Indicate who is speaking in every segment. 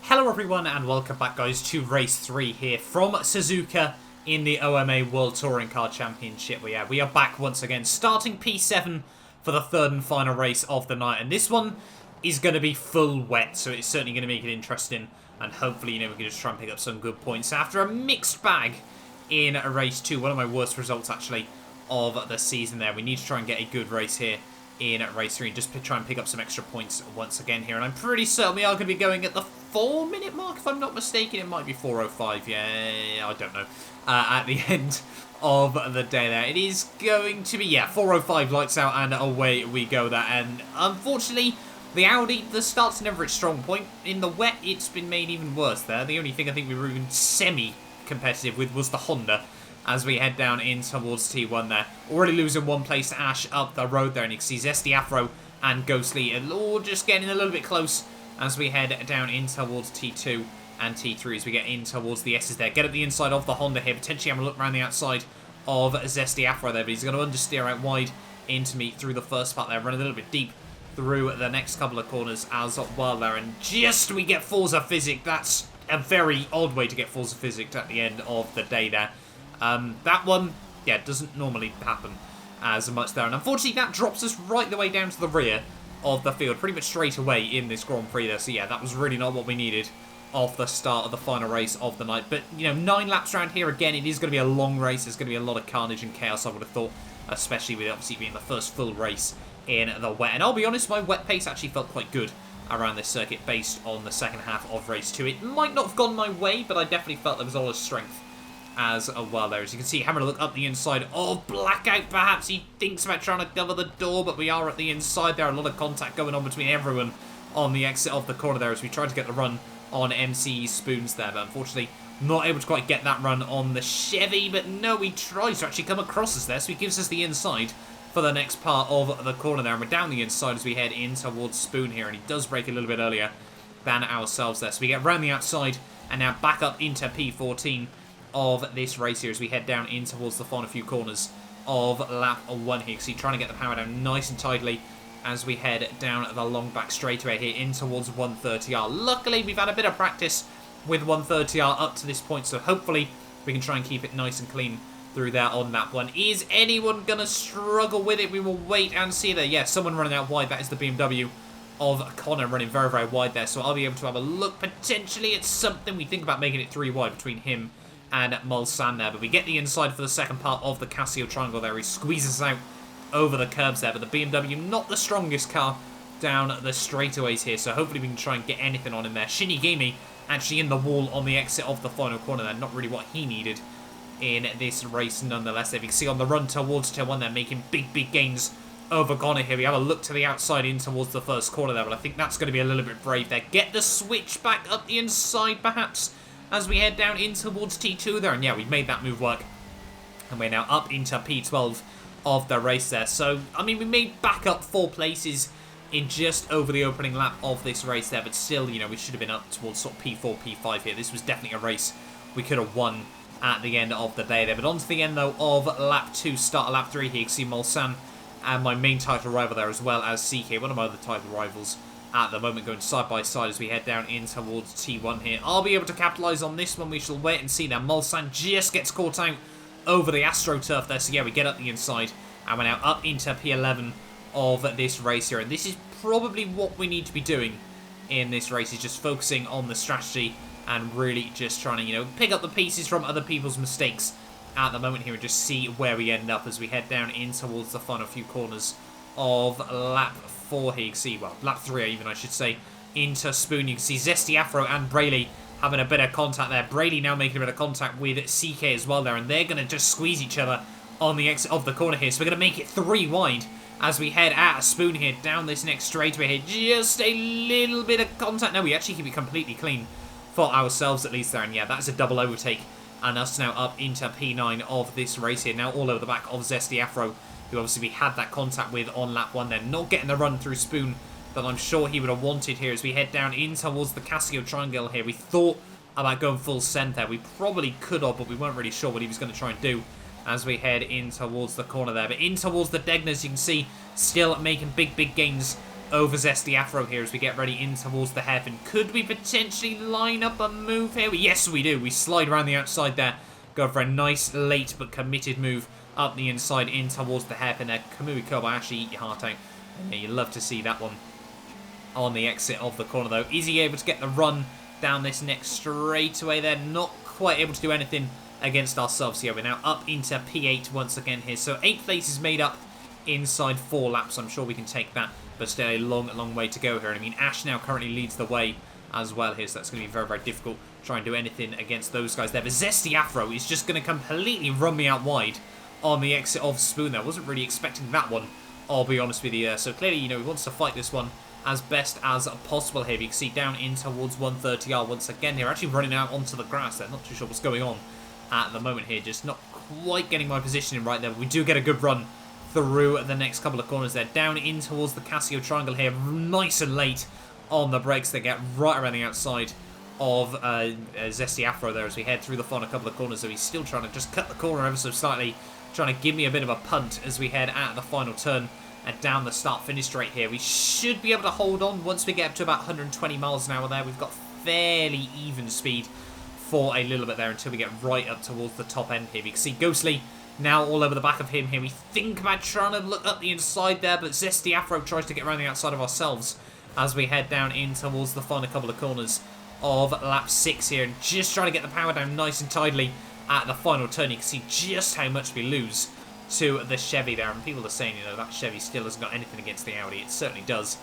Speaker 1: Hello everyone and welcome back guys to race 3 here from Suzuka in the OMA World Touring Car Championship. We are back once again, starting P7 for the third and final race of the night, and this one is going to be full wet, so it's certainly going to make it interesting, and hopefully, we can just try and pick up some good points after a mixed bag in race 2. One of my worst results actually of the season there. We need to try and get a good race here in race 3 and just try and pick up some extra points once again here, and I'm pretty certain we are going to be going at the 4-minute mark, if I'm not mistaken. It might be 4:05, yeah, I don't know, at the end of the day there. It is going to be, 4:05, lights out, and away we go there. And unfortunately, the Audi, the start's never its strong point. In the wet, it's been made even worse there. The only thing I think we were even semi-competitive with was the Honda, as we head down in towards T1 there. Already losing one place to Ash up the road there, and you can see Zesty Afro and Ghostly all just getting a little bit close as we head down in towards T2 and T3 as we get in towards the S's there. Get at the inside of the Honda here, potentially having a look around the outside of Zesty Afro there, but he's going to understeer out wide into me through the first part there, run a little bit deep through the next couple of corners as well there, and just we get Forza Physic. That's a very odd way to get Forza Physic at the end of the day there. That one, doesn't normally happen as much there, and unfortunately that drops us right the way down to the rear of the field, pretty much straight away in this Grand Prix there. So that was really not what we needed off the start of the final race of the night. But, 9 laps around here, again, it is going to be a long race. There's going to be a lot of carnage and chaos, I would have thought, especially with obviously being the first full race in the wet. And I'll be honest, my wet pace actually felt quite good around this circuit based on the second half of race 2. It might not have gone my way, but I definitely felt there was a lot of strength as well there. As you can see, having a look up the inside of Blackout, perhaps he thinks about trying to cover the door, but we are at the inside there. A lot of contact going on between everyone on the exit of the corner there as we try to get the run on MC Spoons there, but unfortunately not able to quite get that run on the Chevy. But no, he tries to actually come across us there, so he gives us the inside for the next part of the corner there, and we're down the inside as we head in towards Spoon here, and he does brake a little bit earlier than ourselves there, so we get round the outside and now back up into P14 of this race here as we head down in towards the final few corners of lap 1 here. See, trying to get the power down nice and tidily as we head down the long back straightaway here in towards 130R. Luckily, we've had a bit of practice with 130R up to this point, so hopefully we can try and keep it nice and clean through there on lap 1. Is anyone going to struggle with it? We will wait and see there. Yeah, someone running out wide. That is the BMW of Connor running very, very wide there, so I'll be able to have a look potentially at something. We think about making it 3 wide between him and Mulsanne there, but we get the inside for the second part of the Casio triangle there. He squeezes out over the curbs there, but the BMW not the strongest car down the straightaways here, so hopefully we can try and get anything on him there. Shinigami actually in the wall on the exit of the final corner there, not really what he needed in this race nonetheless. If you can see on the run towards turn 1 there, making big gains over Connor here. We have a look to the outside in towards the first corner there, but I think that's going to be a little bit brave there. Get the switch back up the inside perhaps as we head down in towards T2 there. And we've made that move work. And we're now up into P12 of the race there. So, we made back up 4 places in just over the opening lap of this race there. But still, we should have been up towards sort of P4, P5 here. This was definitely a race we could have won at the end of the day there. But on to the end, though, of lap 2, start of lap 3 here. You can see Mulsanne and my main title rival there, as well as CK, one of my other title rivals at the moment, going side by side as we head down in towards T1 here. I'll be able to capitalise on this one. We shall wait and see. Now Mulsanne just gets caught out over the AstroTurf there, so we get up the inside and we're now up into P11 of this race here, and this is probably what we need to be doing in this race, is just focusing on the strategy and really just trying to pick up the pieces from other people's mistakes at the moment here and just see where we end up as we head down in towards the final few corners of lap 4 here. You can see, lap 3 even I should say, into Spoon. You can see Zesty Afro and Brayley having a bit of contact there. Brayley now making a bit of contact with CK as well there, and they're going to just squeeze each other on the exit of the corner here. So we're going to make it 3 wide as we head at Spoon here down this next straightaway here. Just a little bit of contact. No, we actually keep it completely clean for ourselves at least there, and that's a double overtake and us now up into P9 of this race here. Now all over the back of Zesty Afro, who obviously we had that contact with on lap 1 then. Not getting the run through Spoon that I'm sure he would have wanted here as we head down in towards the Casio triangle here. We thought about going full send there. We probably could have, but we weren't really sure what he was going to try and do as we head in towards the corner there. But in towards the Degners, you can see still making big gains over Zesty Afro here as we get ready in towards the hairpin. Could we potentially line up a move here? Yes, we do. We slide around the outside there. Go for a nice, late but committed move up the inside in towards the hairpin there. Kamui Kobayashi, eat your heart out. Yeah, you love to see that one on the exit of the corner, though. Is he able to get the run down this next straightaway there? Not quite able to do anything against ourselves here. We're now up into P8 once again here. So 8 places made up inside 4 laps. I'm sure we can take that, but still a long, long way to go here. And I mean, Ash now currently leads the way as well here, so that's going to be very, very difficult to try and do anything against those guys there. But Zesty Afro is just going to completely run me out wide on the exit of Spoon there. Wasn't really expecting that one, I'll be honest with you. So clearly, you know, he wants to fight this one as best as possible here. You can see down in towards 130R once again here. Actually running out onto the grass there. Not too sure what's going on at the moment here. Just not quite getting my positioning right there. But we do get a good run through the next couple of corners there. Down in towards the Casio Triangle here. Nice and late on the brakes. They get right around the outside of Zesty Afro there as we head through the final couple of corners. So he's still trying to just cut the corner ever so slightly. Trying to give me a bit of a punt as we head at the final turn and down the start-finish straight here. We should be able to hold on once we get up to about 120 miles an hour there. We've got fairly even speed for a little bit there until we get right up towards the top end here. We can see Ghostly now all over the back of him here. We think about trying to look up the inside there, but Zesty Afro tries to get around the outside of ourselves as we head down in towards the final couple of corners of lap 6 here. And just trying to get the power down nice and tidily at the final turn. You can see just how much we lose to the Chevy there, and people are saying, you know, that Chevy still hasn't got anything against the Audi. It certainly does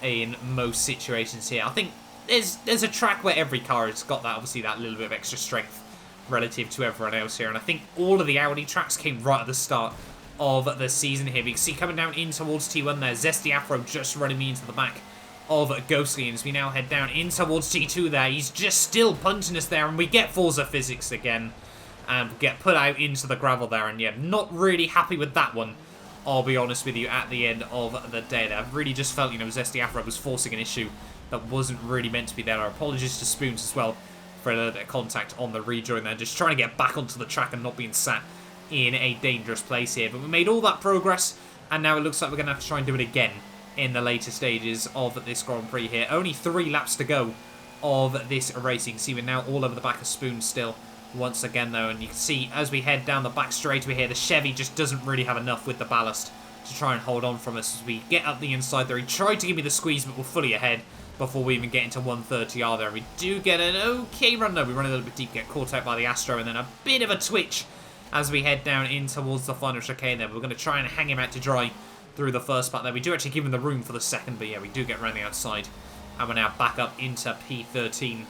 Speaker 1: in most situations here. I think there's a track where every car has got that, obviously, that little bit of extra strength relative to everyone else here, and I think all of the Audi tracks came right at the start of the season here. We can see coming down in towards T1 there, Zesty Afro just running me into the back of Ghostly, and as we now head down in towards T2 there, he's just still punching us there, and we get Forza physics again and get put out into the gravel there. And yeah, not really happy with that one, I'll be honest with you, at the end of the day there. I really just felt, you know, Zesty Afro was forcing an issue that wasn't really meant to be there. Our apologies to Spoons as well for a little bit of contact on the rejoin there. Just trying to get back onto the track and not being sat in a dangerous place here. But we made all that progress, and now it looks like we're going to have to try and do it again in the later stages of this Grand Prix here. Only 3 laps to go of this race. You can see we're now all over the back of Spoons still once again though, and you can see as we head down the back straightaway here, the Chevy just doesn't really have enough with the ballast to try and hold on from us as we get up the inside there. He tried to give me the squeeze, but we're fully ahead before we even get into 130R there. We do get an okay run though. We run a little bit deep, get caught out by the Astro, and then a bit of a twitch as we head down in towards the final chicane there. We're going to try and hang him out to dry through the first part there. We do actually give him the room for the second, but yeah, we do get around the outside, and we're now back up into P13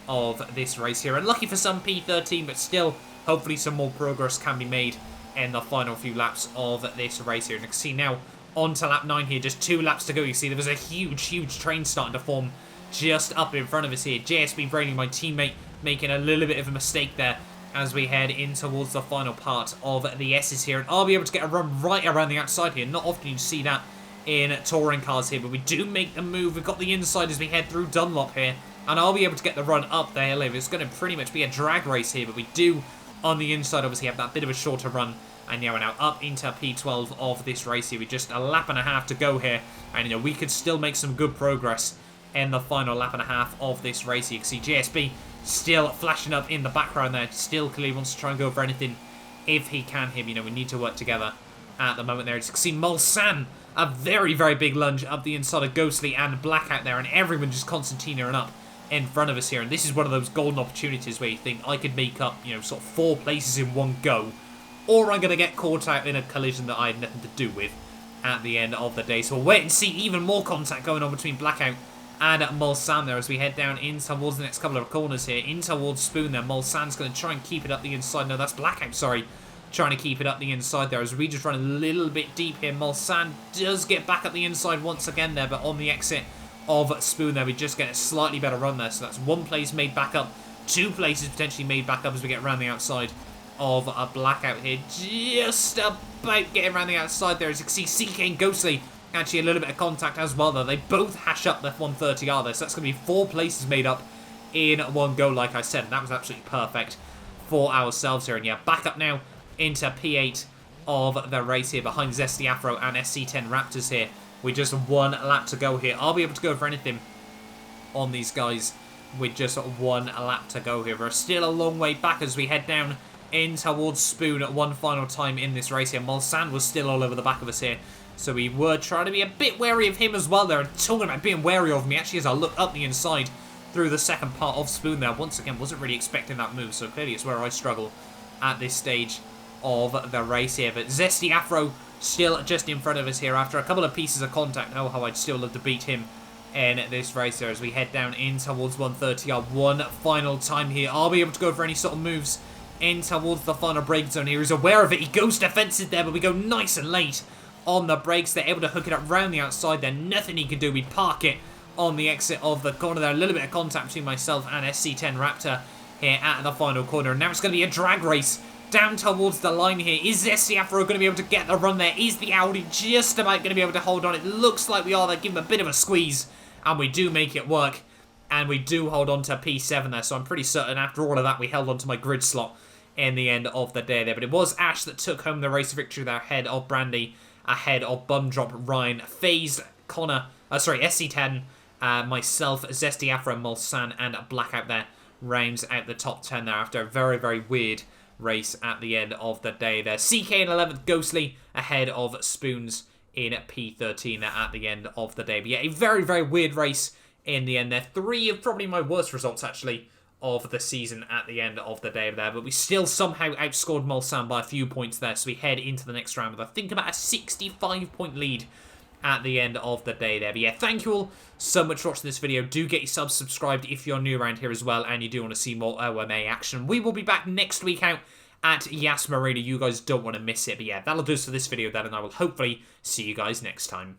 Speaker 1: of this race here. And lucky for some, P13, but still, hopefully some more progress can be made in the final few laps of this race here. And you can see now on to lap 9 here, just 2 laps to go. You see there was a huge train starting to form just up in front of us here. JSB Brayling, my teammate, making a little bit of a mistake there as we head in towards the final part of the S's here. And I'll be able to get a run right around the outside here. Not often you see that in touring cars here, but we do make the move. We've got the inside as we head through Dunlop here, and I'll be able to get the run up the hill. It's going to pretty much be a drag race here, but we do, on the inside, obviously have that bit of a shorter run. And yeah, we're now up into P12 of this race here. We're just a lap and a half to go here, and you know, we could still make some good progress in the final lap and a half of this race here. You can see JSB still flashing up in the background there. Still clearly wants to try and go for anything if he can here. You know, we need to work together at the moment there. You can see Mulsanne, a very big lunge up the inside of Ghostly and Blackout there, and everyone just Constantinaing up in front of us here. And this is one of those golden opportunities where you think I could make up, you know, sort of 4 places in one go, or I'm going to get caught out in a collision that I had nothing to do with at the end of the day. So we'll wait and see. Even more contact going on between Blackout and Mulsanne there as we head down in towards the next couple of corners here, in towards Spoon there. Mulsanne's going to try and keep it up the inside. No, that's Blackout, sorry, trying to keep it up the inside there as we just run a little bit deep here. Mulsanne does get back up the inside once again there, but on the exit of Spoon there, we just get a slightly better run there. So that's 1 place made back up, 2 places potentially made back up as we get around the outside of a Blackout here. Just about getting around the outside there. As you can see, CK and Ghostly actually a little bit of contact as well though. They both hash up the 130R there, so that's going to be 4 places made up in one go, like I said, and that was absolutely perfect for ourselves here. And yeah, back up now into P8 of the race here behind Zesty Afro and SC10 Raptors here. with just 1 lap to go here. I'll be able to go for anything on these guys with just 1 lap to go here. We're still a long way back as we head down in towards Spoon at one final time in this race here. Mulsanne was still all over the back of us here, so we were trying to be a bit wary of him as well there. Talking about being wary of me, actually, as I look up the inside through the second part of Spoon there. Once again, wasn't really expecting that move, so clearly it's where I struggle at this stage of the race here. But Zesty Afro still just in front of us here after a couple of pieces of contact. Oh, how I'd still love to beat him in this race here as we head down in towards 130. Our one final time here. I'll be able to go for any sort of moves in towards the final brake zone here. He's aware of it. He goes defensive there, but we go nice and late on the brakes. They're able to hook it up round the outside there. Nothing he can do. We park it on the exit of the corner there. A little bit of contact between myself and SC10 Raptor here at the final corner. And now it's going to be a drag race down towards the line here. Is Zesty Afro going to be able to get the run there? Is the Audi just about going to be able to hold on? It looks like we are. They give him a bit of a squeeze, and we do make it work. And we do hold on to P7 there, so I'm pretty certain after all of that we held on to my grid slot in the end of the day there. But it was Ash that took home the race victory there ahead of Brandy, ahead of Bumdrop, Ryan, FaZe, Connor, SC10, myself, Zesty Afro, Mulsanne, and Blackout there rounds out the top 10 there after a very, very weird race at the end of the day there. CK in 11th, Ghostly ahead of Spoons in P13 there at the end of the day. But yeah, a very, very weird race in the end there. 3 of probably my worst results, actually, of the season at the end of the day there. But we still somehow outscored Mulsanne by a few points there. So we head into the next round with, I think, about a 65-point lead at the end of the day there. But yeah, thank you all so much for watching this video. Do get yourself subscribed if you're new around here as well and you do want to see more OMA action. We will be back next week out at Yas Marina. You guys don't want to miss it. But yeah, that'll do us for this video then, and I will hopefully see you guys next time.